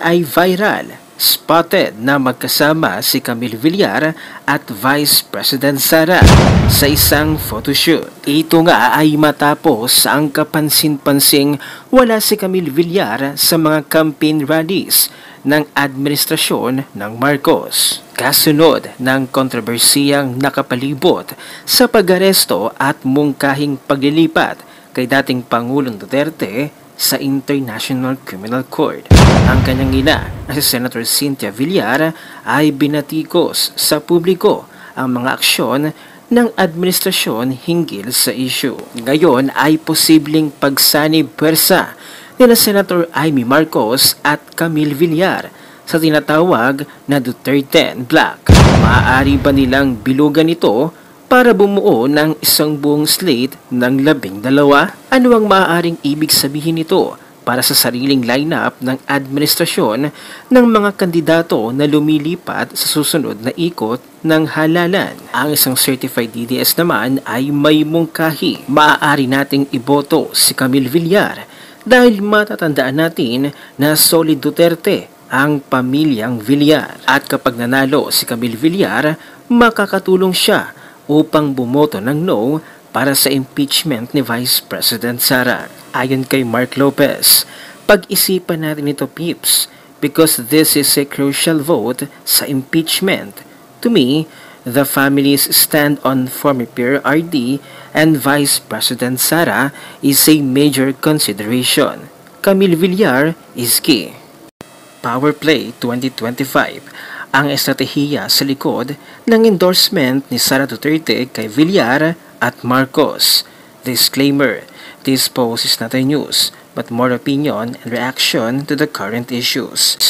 ay viral. Spotted na magkasama si Camille Villar at Vice President Sara sa isang photoshoot. Ito nga ay matapos ang kapansin-pansing wala si Camille Villar sa mga campaign rallies ng administrasyon ng Marcos. Kasunod ng kontrobersiyang nakapalibot sa pag-aresto at mungkahing paglilipat kay dating Pangulong Duterte sa International Criminal Court. Ang kanyang ina na si Senator Cynthia Villar ay binatikos sa publiko ang mga aksyon ng administrasyon hinggil sa issue. Ngayon ay posibleng pagsanib pwersa nila Senator Amy Marcos at Camille Villar sa tinatawag na Duterte Block. Maaari ba nilang bilugan ito para bumuo ng isang buong slate ng 12? Ano ang maaaring ibig sabihin nito para sa sariling lineup ng administrasyon ng mga kandidato na lumilipat sa susunod na ikot ng halalan? Ang isang certified DDS naman ay may mungkahi. Maaari nating iboto si Camille Villar dahil matatandaan natin na solid Duterte ang pamilyang Villar. At kapag nanalo si Camille Villar, makakatulong siya upang bumoto ng no para sa impeachment ni Vice President Sara. Ayon kay Mark Lopez, pag-isipan natin ito, peeps, because this is a crucial vote sa impeachment. To me, the family's stand on former Pierre RD and Vice President Sara is a major consideration. Camille Villar is key. Power Play 2025. Ang estratehiya sa likod ng endorsement ni Sara Duterte kay Villar at Marcos. Disclaimer, this post is not a news, but more opinion and reaction to the current issues.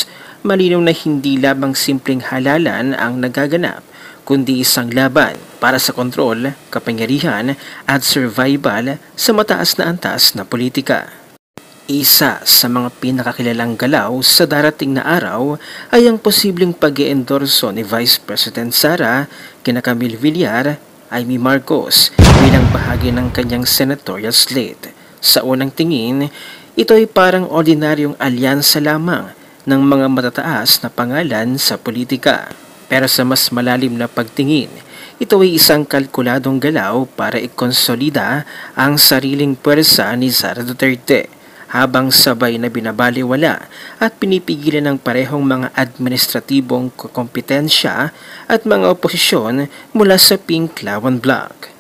Malinaw na hindi lamang simpleng halalan ang nagaganap, kundi isang laban para sa kontrol, kapangyarihan at survival sa mataas na antas na politika. Isa sa mga pinakakilalang galaw sa darating na araw ay ang posibleng pag-iendorso ni Vice President Sara kina Camille Villar, Amy Marcos bilang bahagi ng kanyang senatorial slate. Sa unang tingin, ito ay parang ordinaryong alyansa lamang ng mga matataas na pangalan sa politika. Pero sa mas malalim na pagtingin, ito ay isang kalkuladong galaw para ikonsolida ang sariling puwersa ni Sara Duterte, habang sabay na binabaliwala at pinipigilan ng parehong mga administratibong kompetensya at mga oposisyon mula sa Pink Lawan Bloc.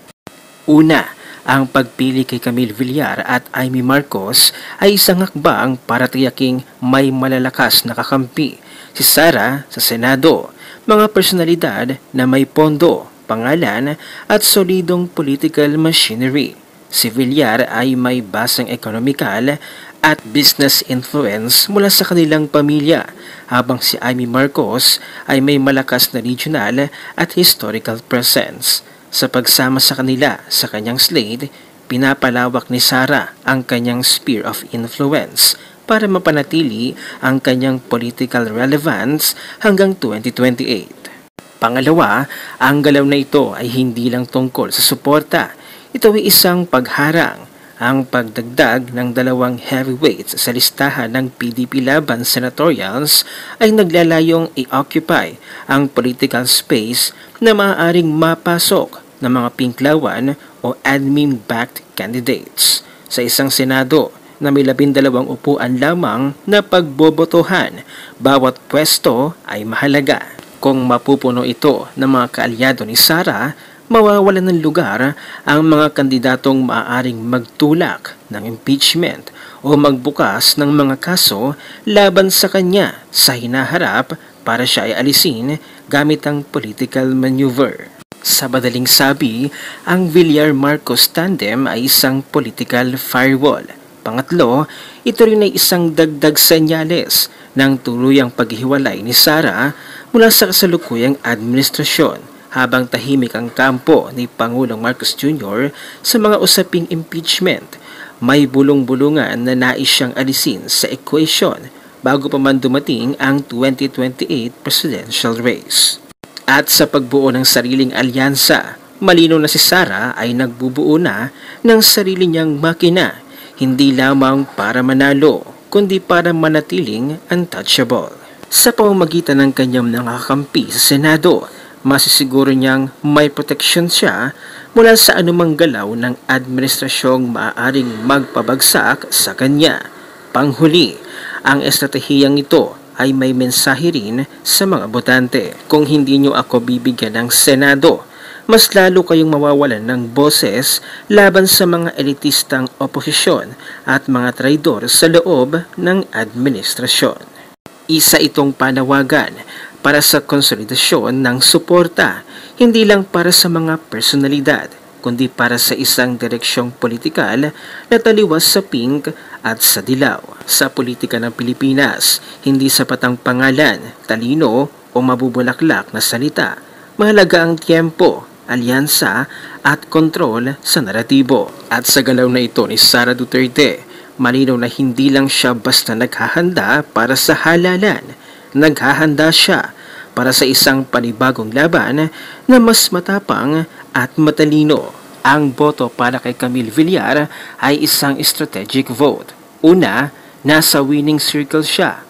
Una, ang pagpili kay Camille Villar at Amy Marcos ay isang hakbang para tiyaking may malalakas na kakampi si Sara sa Senado, mga personalidad na may pondo, pangalan at solidong political machinery. Si Villar ay may basang ekonomikal at business influence mula sa kanilang pamilya, habang si Amy Marcos ay may malakas na regional at historical presence. Sa pagsama sa kanila sa kanyang slate, pinapalawak ni Sara ang kanyang sphere of influence para mapanatili ang kanyang political relevance hanggang 2028. Pangalawa, ang galaw na ito ay hindi lang tungkol sa suporta. Ito ay isang pagharang. Ang pagdagdag ng dalawang heavyweights sa listahan ng PDP Laban Senatorials ay naglalayong i-occupy ang political space na maaaring mapasok ng mga pinklawan o admin-backed candidates. Sa isang Senado na may 12 upuan lamang na pagbobotohan, bawat pwesto ay mahalaga. Kung mapupuno ito ng mga kaalyado ni Sara, mawawalan ng lugar ang mga kandidatong maaaring magtulak ng impeachment o magbukas ng mga kaso laban sa kanya sa hinaharap para siya ay alisin gamit ang political maneuver. Sa madaling sabi, ang Villar-Marcos tandem ay isang political firewall. Pangatlo, ito rin ay isang dagdag senyales ng tuluyang paghiwalay ni Sara mula sa kasalukuyang administrasyon, habang tahimik ang kampo ni Pangulong Marcos Jr. sa mga usaping impeachment. May bulong-bulungan na nais siyang alisin sa equation bago pa man dumating ang 2028 presidential race. At sa pagbuo ng sariling alyansa, malinaw na si Sara ay nagbubuo na ng sarili niyang makina, hindi lamang para manalo, kundi para manatiling untouchable. Sa pamamagitan ng kanyang nakakampi sa Senado, masisiguro niyang may proteksyon siya mula sa anumang galaw ng administrasyong maaaring magpabagsak sa kanya. Panghuli, ang estratehiyang ito ay may mensahe rin sa mga botante. Kung hindi niyo ako bibigyan ng Senado, mas lalo kayong mawawalan ng boses laban sa mga elitistang oposisyon at mga traidor sa loob ng administrasyon. Isa itong panawagan para sa konsolidasyon ng suporta, hindi lang para sa mga personalidad, kundi para sa isang direksyong politikal na taliwas sa pink at sa dilaw. Sa politika ng Pilipinas, hindi sapat ang pangalan, talino o mabubulaklak na salita. Mahalaga ang tiempo, alyansa at kontrol sa naratibo. At sa galaw na ito ni Sara Duterte, malinaw na hindi lang siya basta naghahanda para sa halalan. Naghahanda siya para sa isang panibagong laban na mas matapang at matalino. Ang boto para kay Camille Villar ay isang strategic vote. Una, nasa winning circle siya.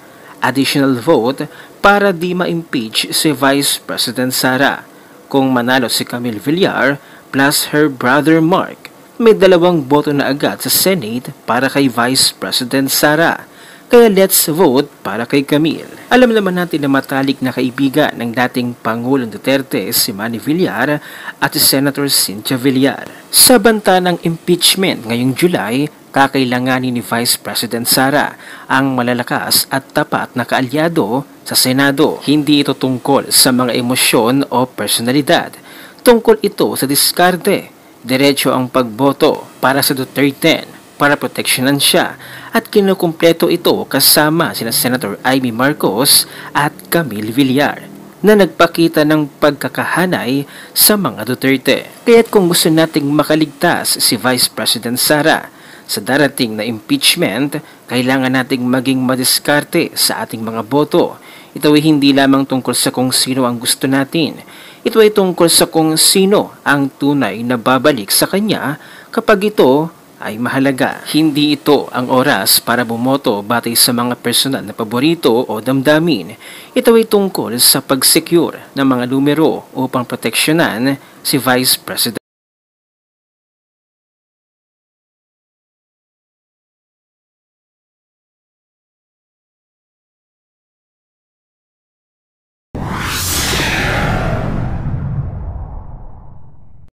Additional vote para di ma-impeach si Vice President Sara. Kung manalo si Camille Villar plus her brother Mark, may 2 boto na agad sa Senate para kay Vice President Sara. Kaya let's vote para kay Camille. Alam naman natin na matalik na kaibigan ng dating Pangulong Duterte si Manny Villar at si Senator Cynthia Villar. Sa banta ng impeachment ngayong July, kakailanganin ni Vice President Sara ang malalakas at tapat na kaalyado sa Senado. Hindi ito tungkol sa mga emosyon o personalidad. Tungkol ito sa diskarte. Diretso ang pagboto para sa Duterte para proteksyonan siya at kinukumpleto ito kasama sina Senator Amy Marcos at Camille Villar na nagpakita ng pagkakahanay sa mga Duterte. Kaya't kung gusto nating makaligtas si Vice President Sara sa darating na impeachment, kailangan nating maging madiskarte sa ating mga boto. Ito ay hindi lamang tungkol sa kung sino ang gusto natin. Ito ay tungkol sa kung sino ang tunay na babalik sa kanya kapag ito ay mahalaga. Hindi ito ang oras para bumoto batay sa mga personal na paborito o damdamin. Ito ay tungkol sa pag-secure ng mga numero upang proteksyonan si Vice President.